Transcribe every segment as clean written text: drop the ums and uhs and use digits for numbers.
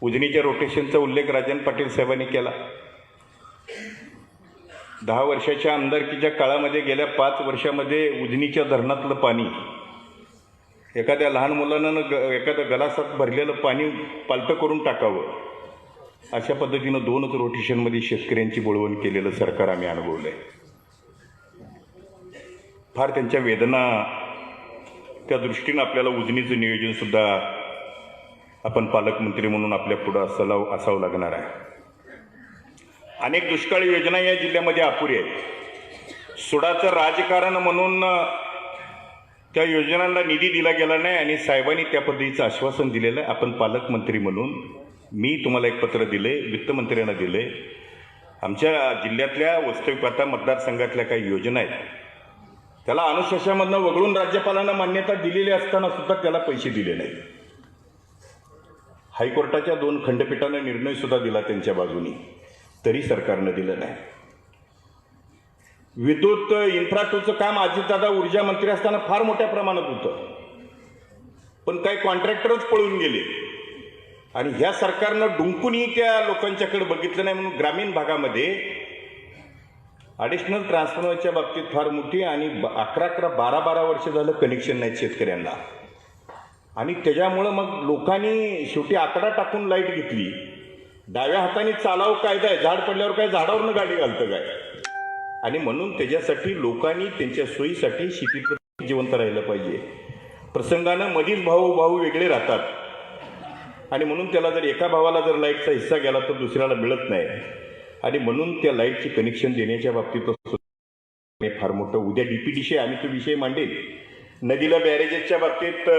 उजनीच्या रोटेशनचा उल्लेख राजन पाटील साहेबांनी केला. 10 वर्षाच्या आमदारकीच्या काळामध्ये गेल्या 5 वर्षामध्ये उजनीच्या धरणातलं पाणी एखाद्या लहान मुलानं एखाद्या गलासात भरलेलं पाणी पालटं करून टाकावं अशा पद्धतीनं 2च रोटेशनमध्ये शेतकऱ्यांची बोळवण केलेलं सरकार आम्ही अनुभवलं आहे. फार त्यांच्या वेदना त्या दृष्टीनं आपल्याला उजनीचं नियोजनसुद्धा आपण पालकमंत्री म्हणून आपल्या पुढं असावं लागणार आहे. अनेक दुष्काळी योजना या जिल्ह्यामध्ये अपुऱ्या आहेत. सुडाचं राजकारण म्हणून त्या योजनांना निधी दिला गेला नाही आणि साहेबांनी त्या पद्धतीचं आश्वासन दिलेलं आहे. आपण पालकमंत्री म्हणून मी तुम्हाला एक पत्र दिले, वित्तमंत्र्यांना दिले. आमच्या जिल्ह्यातल्या वस्तुविपाता मतदारसंघातल्या काही योजना आहेत त्याला अनुशेषामधनं वगळून राज्यपालांना मान्यता दिलेली असताना सुद्धा त्याला पैसे दिले नाहीत. हायकोर्टाच्या 2 खंडपीठानं निर्णयसुद्धा दिला त्यांच्या बाजूनी, तरी सरकारनं दिलं नाही. विद्युत इन्फ्रा 2चं काम अजितदादा ऊर्जा मंत्री असताना फार मोठ्या प्रमाणात होतं, पण काही कॉन्ट्रॅक्टरच पळून गेले आणि ह्या सरकारनं डुंकूनही त्या लोकांच्याकडे बघितलं नाही. म्हणून ग्रामीण भागामध्ये ॲडिशनल ट्रान्सफॉर्मरच्या बाबतीत फार मोठी आणि 11-12 वर्ष झालं कनेक्शन नाही शेतकऱ्यांना आणि त्याच्यामुळं मग लोकांनी शेवटी आकडा टाकून लाईट घेतली. डाव्या हाताने चालावं कायदा आहे, झाड पडल्यावर काय झाडावरनं गाडी घालतं काय, आणि म्हणून त्याच्यासाठी लोकांनी त्यांच्या सोयीसाठी शेतीत जिवंत राहिलं पाहिजे. प्रसंगानं मधीच भाऊ वेगळे राहतात आणि म्हणून त्याला जर एका भावाला जर लाईटचा हिस्सा गेला तर दुसऱ्याला मिळत नाही आणि म्हणून त्या लाईटची कनेक्शन देण्याच्या बाबतीत फार मोठं उद्या DPDC आम्ही तो विषय मांडेल. नदीला बॅरेजेसच्या बाबतीत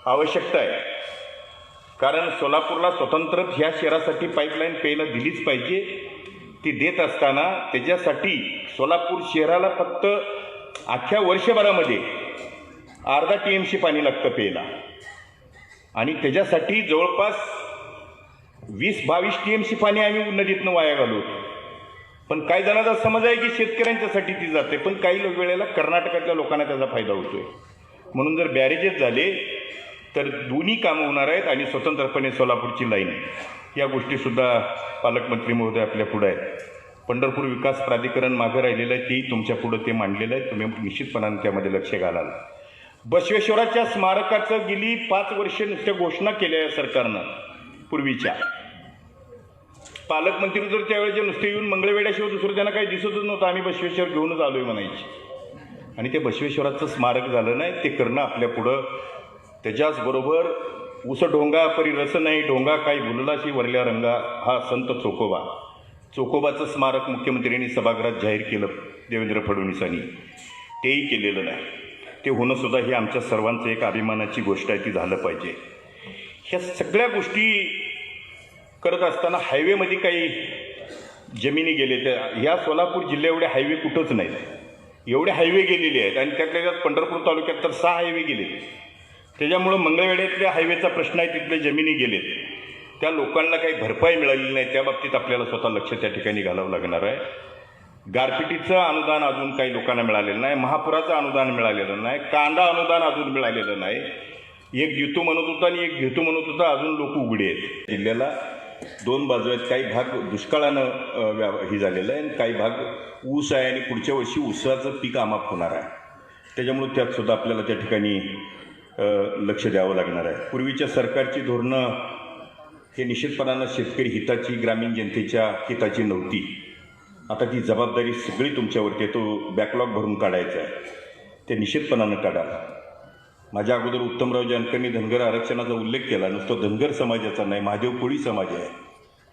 आवश्यकता आहे, कारण सोलापूरला स्वतंत्र ह्या शहरासाठी पाईपलाईन प्यायला दिलीच पाहिजे. ती देत असताना त्याच्यासाठी सोलापूर शहराला फक्त अख्ख्या वर्षभरामध्ये अर्धा TMC पाणी लागतं प्यायला आणि त्याच्यासाठी जवळपास 20-22 TMC पाणी आम्ही नदीतनं वाया घालवतो. पण काही जणांचा समज आहे की शेतकऱ्यांच्यासाठी ती जाते, पण काही वेळेला कर्नाटकातल्या लोकांना त्याचा फायदा होतोय. म्हणून जर बॅरेजेस झाले तर दोन्ही कामं होणार आहेत आणि स्वतंत्रपणे सोलापूरची लाईन या गोष्टीसुद्धा पालकमंत्री महोदय आपल्या पुढं आहेत. पंढरपूर विकास प्राधिकरण मागं राहिलेलं आहे, तेही तुमच्या पुढं ते मांडलेलं आहे. तुम्ही निश्चितपणाने त्यामध्ये लक्ष घालाल. बसवेश्वराच्या स्मारकाचं गेली 5 वर्ष नुसत्या घोषणा केल्या या सरकारनं. पूर्वीच्या पालकमंत्री जर त्यावेळेचे नुसते येऊन मंगळवेड्याशिवाय दुसरं त्यांना काही दिसतच नव्हतं. आम्ही बसवेश्वर घेऊनच आलो आहे म्हणायची आणि ते बसवेश्वराचं स्मारक झालं नाही. ते करणं आपल्या पुढं. त्याच्याचबरोबर उस ढोंगा परी रस नाही, ढोंगा काही बोललाशी वरल्या रंगा हा संत चोकोबाचं स्मारक मुख्यमंत्र्यांनी सभागृहात जाहीर केलं देवेंद्र फडणवीसांनी, तेही केलेलं नाही. ते होणंसुद्धा ही आमच्या सर्वांचं एक अभिमानाची गोष्ट आहे, ती झालं पाहिजे. ह्या सगळ्या गोष्टी करत असताना हायवेमध्ये काही जमिनी गेले. त्या ह्या सोलापूर जिल्ह्या एवढे हायवे कुठंच नाहीत, एवढे हायवे गेलेले आहेत आणि त्यातल्या पंढरपूर तालुक्यात तर 6 हायवे गेले. त्याच्यामुळं मंगळवेढ्यातल्या हायवेचा प्रश्न आहे, तिथल्या जमिनी गेलेत, त्या लोकांना काही भरपाई मिळालेली नाही. त्या बाबतीत आपल्याला स्वतः लक्ष त्या ठिकाणी घालावं लागणार आहे. गारपिटीचं अनुदान अजून काही लोकांना मिळालेलं नाही, महापुराचं अनुदान मिळालेलं नाही, कांदा अनुदान अजून मिळालेलं नाही. एक देतो म्हणत होता आणि एक घेतो म्हणत होता, अजून लोक उघडे आहेत. जिल्ह्याला 2 बाजू आहेत. काही भाग दुष्काळानं ही झालेलं आहे आणि काही भाग ऊस आहे आणि पुढच्या वर्षी ऊसाचं पीक अमाप होणार आहे. त्याच्यामुळे त्यातसुद्धा आपल्याला त्या ठिकाणी लक्ष द्यावं लागणार आहे. पूर्वीच्या सरकारची धोरणं हे निश्चितपणानं शेतकरी हिताची, ग्रामीण जनतेच्या हिताची नव्हती. आता ती जबाबदारी सगळी तुमच्यावरती, तो बॅकलॉग भरून काढायचा आहे. ते निश्चितपणानं काढा. माझ्या अगोदर उत्तमराव जानकरांनी धनगर आरक्षणाचा उल्लेख केला. नुसतं धनगर समाजाचा नाही, महादेव कोळी समाज आहे,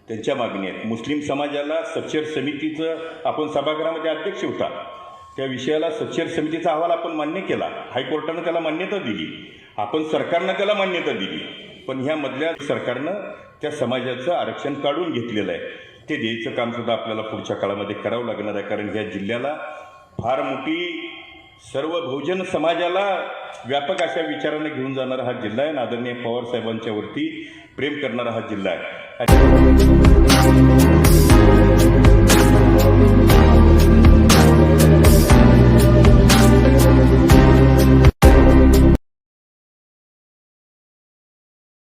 त्यांच्या मागणी आहेत. मुस्लिम समाजाला सच्चर समितीचं आपण सभागृहामध्ये अध्यक्ष होता, त्या विषयाला सच्चर समितीचा अहवाल आपण मान्य केला. हायकोर्टानं त्याला मान्यता दिली, आपण सरकारनं त्याला मान्यता दिली. पण ह्या मधल्या सरकारनं त्या समाजाचं आरक्षण काढून घेतलेलं आहे. ते द्यायचं कामसुद्धा आपल्याला पुढच्या काळामध्ये करावं लागणार आहे, कारण ह्या जिल्ह्याला फार मोठी सर्व बहुजन समाजाला व्यापक अशा विचाराने घेऊन जाणारा हा जिल्हा आहे. आदरणीय पवार साहेबांच्या वरती प्रेम करणारा हा जिल्हा आहे.